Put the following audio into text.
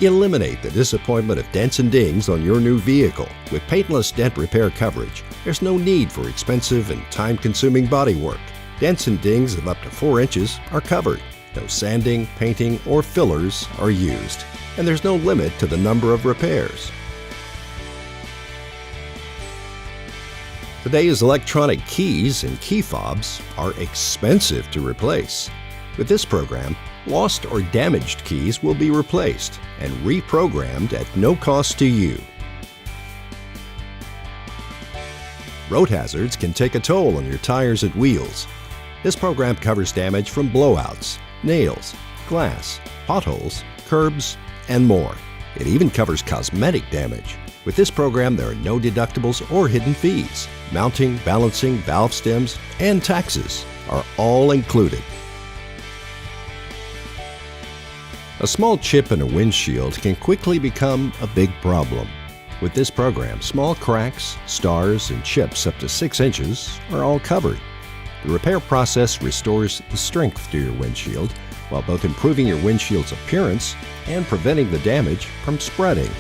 Eliminate the disappointment of dents and dings on your new vehicle. With paintless dent repair coverage, there's no need for expensive and time-consuming body work. Dents and dings of up to 4 inches are covered. No sanding, painting, or fillers are used, and there's no limit to the number of repairs. Today's electronic keys and key fobs are expensive to replace. With this program, lost or damaged keys will be replaced and reprogrammed at no cost to you. Road hazards can take a toll on your tires and wheels. This program covers damage from blowouts, nails, glass, potholes, curbs, and more. It even covers cosmetic damage. With this program, there are no deductibles or hidden fees. Mounting, balancing, valve stems, and taxes are all included. A small chip in a windshield can quickly become a big problem. With this program, small cracks, stars, and chips up to 6 inches are all covered. The repair process restores the strength to your windshield while both improving your windshield's appearance and preventing the damage from spreading.